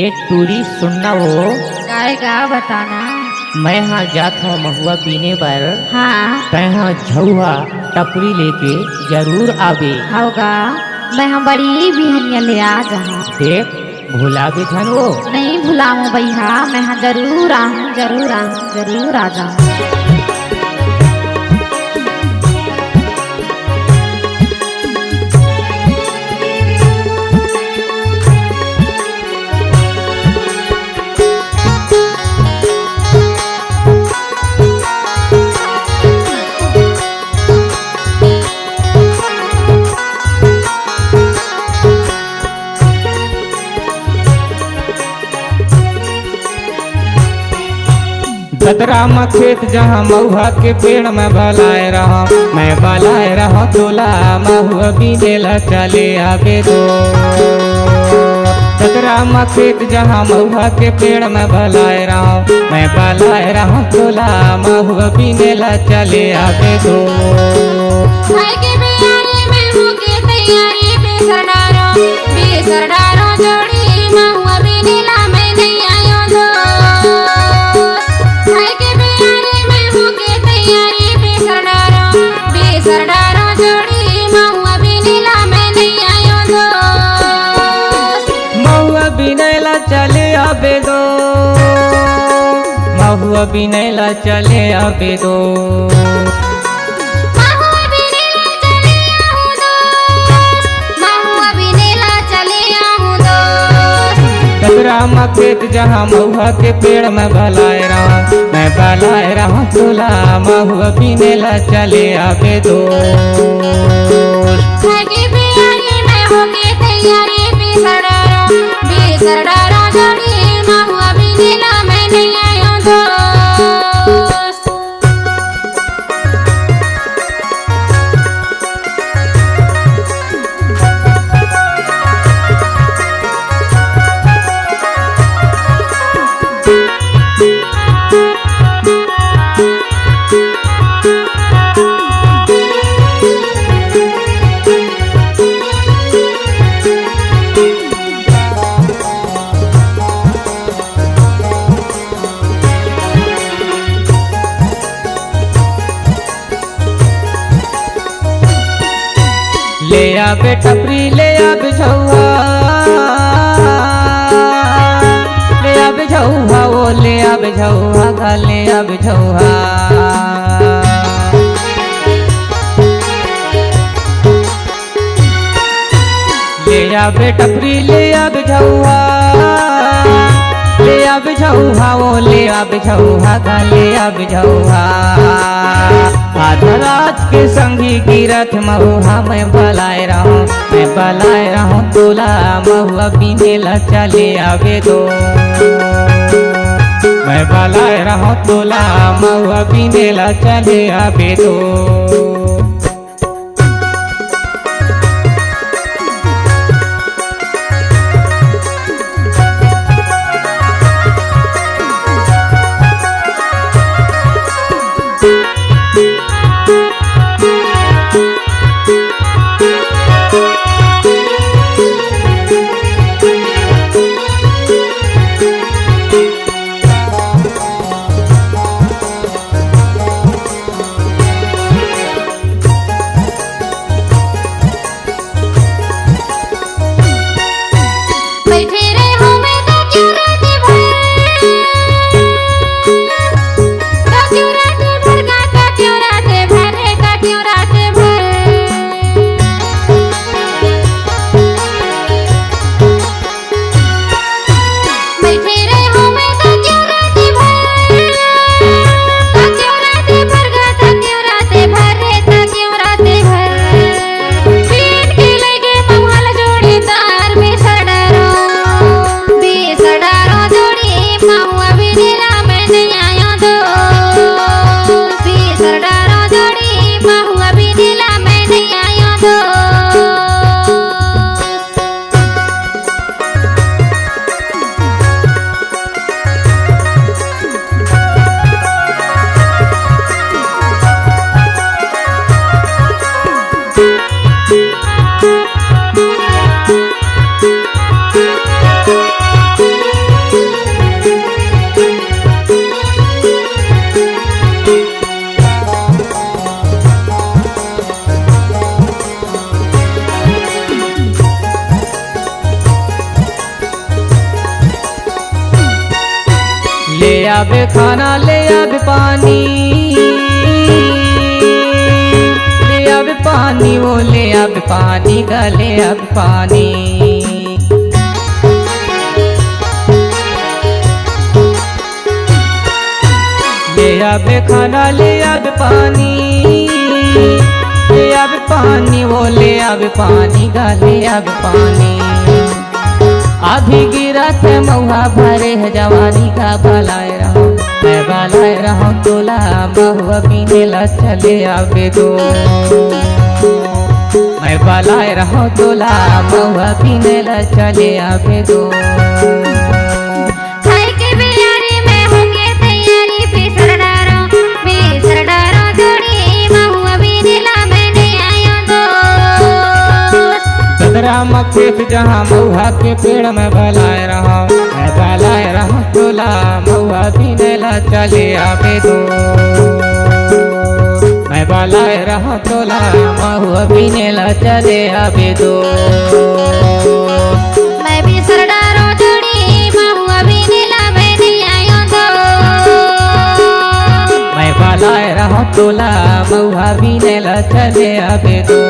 एक टूरी सुनना हो। गाएगा बताना। मैं हाँ जात हूँ महुआ पीने पर। हाँ तय हाँ झुआ टपरी लेके जरूर आवे। होगा। मैं हम बड़ी बिहनिया ले आ जहाँ। देख भुला भी थन वो। नहीं भुलाऊं भैया, मैं हाँ जरूर आऊँ जरूर आऊँ जरूर आ जाऊँ। खतरा में खेत जहाँ महुआ के पेड़ में भलाए रहा, मैं भलाए रहा तोला महुआ बीनेला चले आवे दो। खतरा में खेत जहाँ महुआ के पेड़ में भलाए रहा, मैं भलाए रहा तोला महुआ बीनेला चले आवे दो। जोड़ी महुआ बीनेला मैं नहीं आयो दो। जोड़ी महुआ बीनेला मैं नहीं आयो दो। महुआ बीनेला चले आवे दो। महुआ बीनेला चले आवे दो। कतरा में खेत जहाँ महुआ के पेड़ में भलाए रहा, मैं भलाए रहा तोला महुआ बीनेला चले आवे दो। जोड़ी महुआ बीनेला मैं नहीं आयो दो। ले आवे टपरी ले आवे झुआ, ले आवे झुआ वो ले आवे झुआ गा ले आवे झुआ। ले आवे टपरी ले आवे झुआ, ले आवे झुआ वो ले आवे झुआ गा ले आवे झुआ। रात के संगी गिरथ महुआ मैं भलाए रहूं, मैं भलाए रहूं तोला महुआ बीनेला चले आवे दो। मैं भलाए रहूं तोला महुआ बीनेला चले आवे दो। ले आवे खाना ले आवे पानी, ले आवे पानी वो ले आवे पानी गले आवे पानी। ले आवे खाना ले आवे पानी, ले आवे पानी वो ले आवे पानी गले आवे पानी। आधी गिरा थे मऊहा भरे है जवानी का भलाए रहो, मैं भलाए रहो तोला महुआ पीने ला चले आवे दो। मैं भलाए रहो तोला महुआ पीने ला चले आवे दो। खाए के बियारी में होके तैयारी फिसर डारो जोड़ी महुआ पीने ला मैंने आयो दो। सदरा मखेत जहाँ महुआ के पेड़ में भलाए रहो, मैं भलाए रहो तोला महुआ पीने ला चले आवे दो। मैं भलाए रहो तोला महुआ पीने ला चले आवे दो। मैं फिसर डारो जोड़ी महुआ पीने ला मैंने आयो दो। मैं भलाए रहो तोला महुआ पीने ला चले आवे दो।